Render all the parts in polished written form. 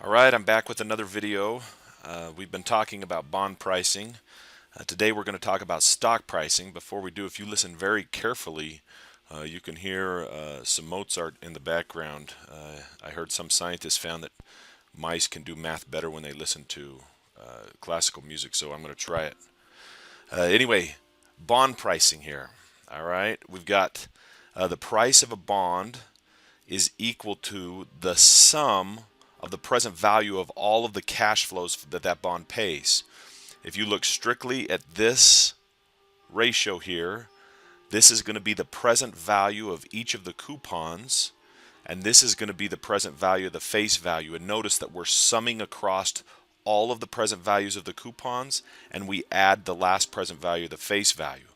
All right, I'm back with another video. We've been talking about bond pricing. Today we're going to talk about stock pricing. Before we do, if you listen very carefully, you can hear some Mozart in the background. I heard some scientists found that mice can do math better when they listen to classical music, so I'm going to try it. Anyway, bond pricing here. All right, we've got the price of a bond is equal to the sum of the present value of all of the cash flows that that bond pays. If you look strictly at this ratio here, this is going to be the present value of each of the coupons, and this is going to be the present value of the face value. And notice that we're summing across all of the present values of the coupons, and we add the last present value of the face value.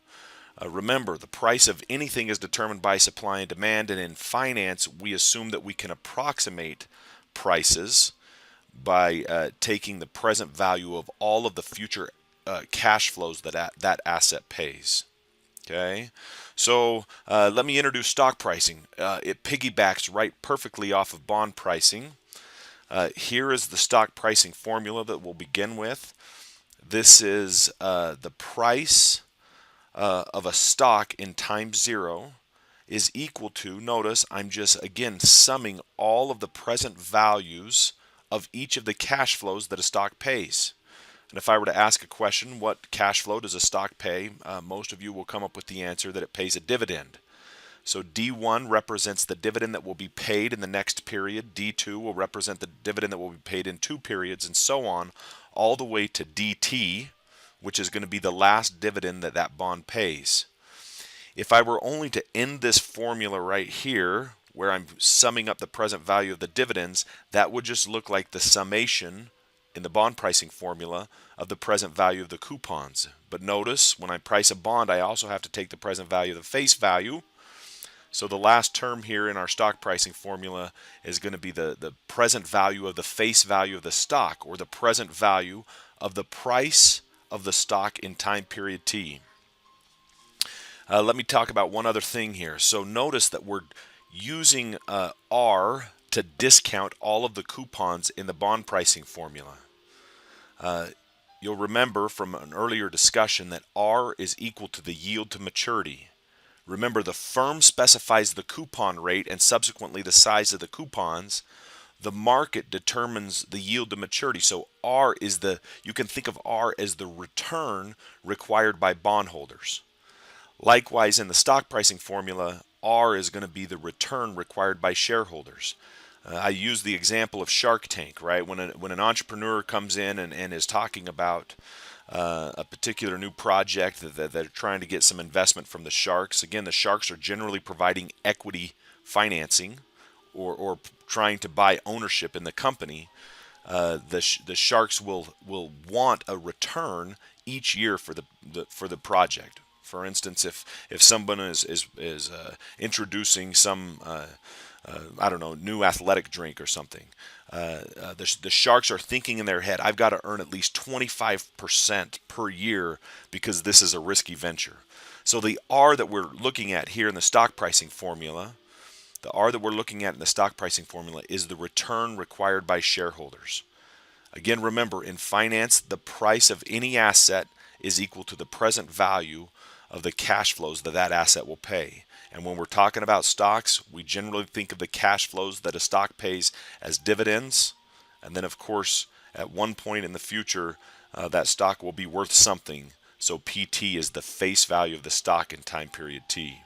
Remember, the price of anything is determined by supply and demand, and in finance, we assume that we can approximate prices by taking the present value of all of the future cash flows that that asset pays. Okay, so let me introduce stock pricing. It piggybacks right perfectly off of bond pricing. Here is the stock pricing formula that we'll begin with. This is the price of a stock in time zero is equal to, notice I'm just again summing all of the present values of each of the cash flows that a stock pays. And if I were to ask a question, what cash flow does a stock pay? Most of you will come up with the answer that it pays a dividend. So D1 represents the dividend that will be paid in the next period. D2 will represent the dividend that will be paid in 2 periods, and so on, all the way to DT, which is going to be the last dividend that that bond pays. If I were only to end this formula right here, where I'm summing up the present value of the dividends, that would just look like the summation in the bond pricing formula of the present value of the coupons. But notice, when I price a bond, I also have to take the present value of the face value. So the last term here in our stock pricing formula is going to be the present value of the face value of the stock, or the present value of the price of the stock in time period T. Let me talk about one other thing here. So notice that we're using R to discount all of the coupons in the bond pricing formula. You'll remember from an earlier discussion that R is equal to the yield to maturity. Remember, the firm specifies the coupon rate and subsequently the size of the coupons. The market determines the yield to maturity. So R is you can think of R as the return required by bondholders. Likewise, in the stock pricing formula, R is going to be the return required by shareholders. I use the example of Shark Tank, right? When an entrepreneur comes in and is talking about a particular new project that they're trying to get some investment from the sharks. Again, the sharks are generally providing equity financing or trying to buy ownership in the company. The sharks will want a return each year for the project. For instance, if someone is introducing some I don't know, new athletic drink or something, the sharks are thinking in their head, I've got to earn at least 25% per year because this is a risky venture. So the R that we're looking at here in the stock pricing formula, the R that we're looking at in the stock pricing formula is the return required by shareholders. Again, remember, in finance, the price of any asset is equal to the present value of the cash flows that that asset will pay. And when we're talking about stocks, we generally think of the cash flows that a stock pays as dividends. And then, of course, at one point in the future, that stock will be worth something. So PT is the face value of the stock in time period T.